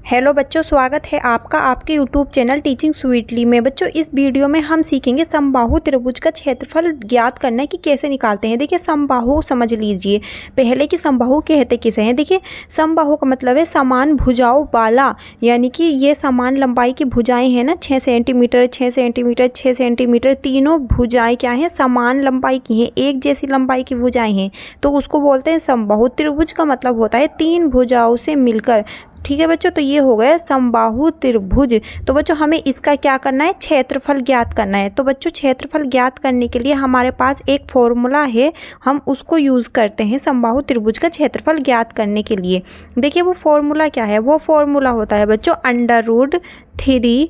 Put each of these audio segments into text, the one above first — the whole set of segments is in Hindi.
हेलो बच्चों, स्वागत है आपका आपके यूट्यूब चैनल टीचिंग स्वीटली में। बच्चों, इस वीडियो में हम सीखेंगे समबाहु त्रिभुज का क्षेत्रफल ज्ञात करना कि कैसे निकालते हैं। देखिए, समबाहु समझ लीजिए पहले कि समबाहु कहते किसे हैं। देखिए, समबाहु का मतलब है समान भुजाओं वाला, यानी कि ये समान लंबाई की भुजाएं हैं ना, 6 सेंटीमीटर 6 सेंटीमीटर 6 सेंटीमीटर, तीनों भुजाएं क्या हैं, समान लंबाई की हैं, एक जैसी लंबाई की भुजाएं हैं, तो उसको बोलते हैं समबाहु। त्रिभुज का मतलब होता है 3 भुजाओं से मिलकर। ठीक है बच्चों, तो ये हो गया समबाहु त्रिभुज। तो बच्चों, हमें इसका क्या करना है, क्षेत्रफल ज्ञात करना है। तो बच्चों, क्षेत्रफल ज्ञात करने के लिए हमारे पास एक फॉर्मूला है, हम उसको यूज़ करते हैं समबाहु त्रिभुज का क्षेत्रफल ज्ञात करने के लिए। देखिए, वो फॉर्मूला क्या है, वो फॉर्मूला होता है बच्चों √3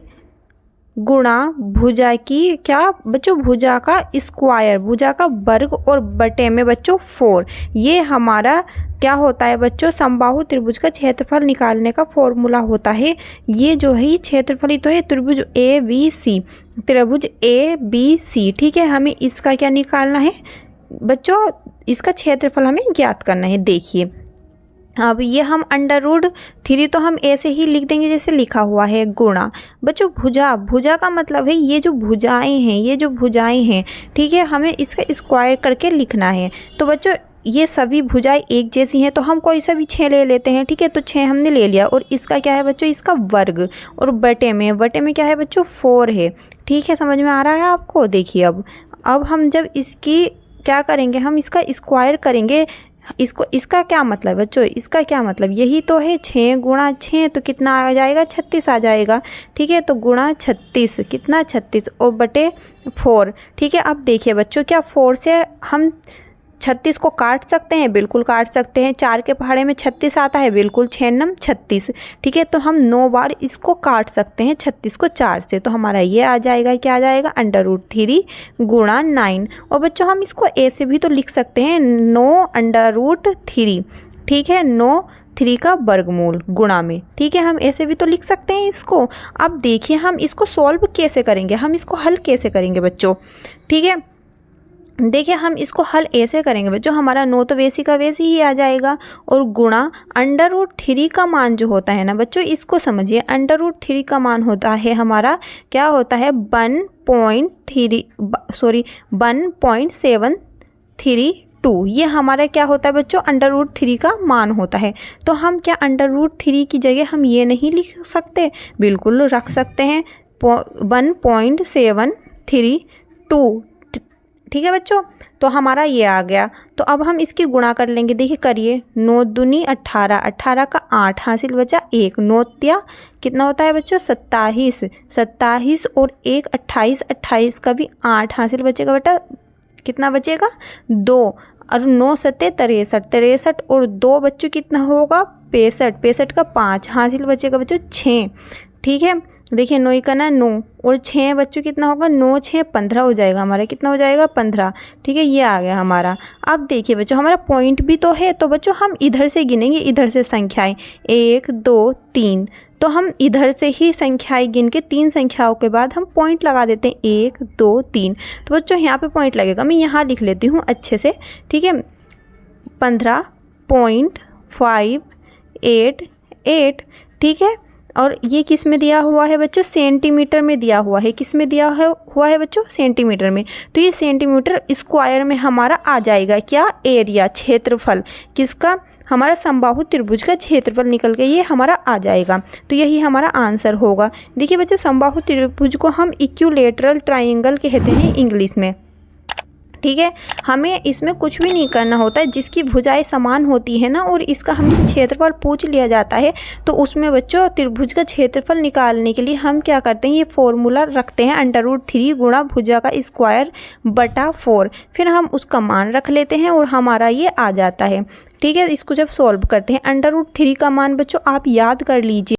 गुणा भुजा की क्या बच्चों, भुजा का स्क्वायर, भुजा का वर्ग, और बटे में बच्चों 4। ये हमारा क्या होता है बच्चों, समबाहु त्रिभुज का क्षेत्रफल निकालने का फॉर्मूला होता है। ये जो है ये क्षेत्रफल ही तो है त्रिभुज ABC, त्रिभुज ABC। ठीक है, हमें इसका क्या निकालना है बच्चों, इसका क्षेत्रफल हमें ज्ञात करना है। देखिए, अब ये हम √3 तो हम ऐसे ही लिख देंगे जैसे लिखा हुआ है, गुणा बच्चों भुजा का मतलब है ये जो भुजाएं हैं, ये जो भुजाएं हैं, ठीक है, हमें इसका स्क्वायर करके लिखना है। तो बच्चों, ये सभी भुजाएं एक जैसी हैं, तो हम कोई सा भी 6 ले लेते हैं। ठीक है, तो 6 हमने ले लिया, और इसका क्या है बच्चों, इसका वर्ग, और बटे में क्या है बच्चों, 4 है। ठीक है, समझ में आ रहा है आपको। देखिए, अब हम जब इसकी क्या करेंगे, हम इसका स्क्वायर करेंगे। इसका क्या मतलब बच्चों, इसका क्या मतलब, यही तो है 6 गुणा 6 तो कितना आ जाएगा, 36 आ जाएगा। ठीक है, तो गुणा 36 कितना, 36, और बटे 4। ठीक है, अब देखिए बच्चों, क्या 4 से हम 36 को काट सकते हैं, बिल्कुल काट सकते हैं। 4 के पहाड़े में 36 आता है, बिल्कुल 6 9 36। ठीक है, तो हम 9 बार इसको काट सकते हैं 36 को 4 से, तो हमारा ये आ जाएगा, क्या आ जाएगा, √3 गुणा 9। और बच्चों, हम इसको ऐसे भी तो लिख सकते हैं 9 √3। ठीक है, 9 3 का वर्गमूल गुणा में। ठीक है, हम ऐसे भी तो लिख सकते हैं इसको। अब देखिए, हम इसको सॉल्व कैसे करेंगे, हम इसको हल कैसे करेंगे बच्चों। ठीक है, देखिए, हम इसको हल ऐसे करेंगे बच्चों, हमारा 9 तो वैसी का वैसी ही आ जाएगा, और गुणा √3 का मान जो होता है ना बच्चों, इसको समझिए, √3 का मान होता है हमारा, क्या होता है, 1.732। ये हमारा क्या होता है बच्चों, √3 का मान होता है। तो हम क्या √3 की जगह हम ये नहीं लिख सकते, बिल्कुल रख सकते हैं 1.732। ठीक है बच्चों, तो हमारा ये आ गया। तो अब हम इसकी गुणा कर लेंगे। देखिए, करिए, 9 दूनी 18, 18 का 8 हासिल बचा 1, 9 त्या कितना होता है बच्चों, 27, 27 और 1 28, 28 का भी 8 हासिल बचेगा बेटा, कितना बचेगा, 2, और 9 7 63, 63 और 2 बच्चों कितना होगा, 65, 65 का 5 हासिल बचेगा बच्चों 6। ठीक है, देखिए, 9 का ना 9 और 6 बच्चों कितना होगा, 9 6 15 हो जाएगा हमारा, कितना हो जाएगा, 15। ठीक है, ये आ गया हमारा। अब देखिए बच्चों, हमारा पॉइंट भी तो है, तो बच्चों हम इधर से गिनेंगे, इधर से संख्याएं 1 2 3, तो हम इधर से ही संख्याएं गिन के 3 संख्याओं के बाद हम पॉइंट लगा देते हैं, 1 2 3। तो बच्चों, यहाँ पे पॉइंट लगेगा, मैं यहाँ लिख लेती हूँ अच्छे से। ठीक है, 15.588। ठीक है, और ये किस में दिया हुआ है बच्चों, सेंटीमीटर में दिया हुआ है। किस में दिया हुआ है बच्चों, सेंटीमीटर में। तो ये सेंटीमीटर स्क्वायर में हमारा आ जाएगा क्या, एरिया, क्षेत्रफल, किसका, हमारा समबाहु त्रिभुज का क्षेत्रफल निकल के ये हमारा आ जाएगा। तो यही हमारा आंसर होगा। देखिए बच्चों, समबाहु त्रिभुज को हम इक्विलैटरल ट्रायंगल कहते हैं इंग्लिश में। ठीक है, हमें इसमें कुछ भी नहीं करना होता है, जिसकी भुजाएं समान होती है ना, और इसका हमसे क्षेत्रफल पूछ लिया जाता है, तो उसमें बच्चों त्रिभुज का क्षेत्रफल निकालने के लिए हम क्या करते हैं, ये फॉर्मूला रखते हैं, √3 गुणा भुजा का स्क्वायर बटा 4, फिर हम उसका मान रख लेते हैं और हमारा ये आ जाता है। ठीक है, इसको जब सॉल्व करते हैं, √3 का मान बच्चों आप याद कर लीजिए।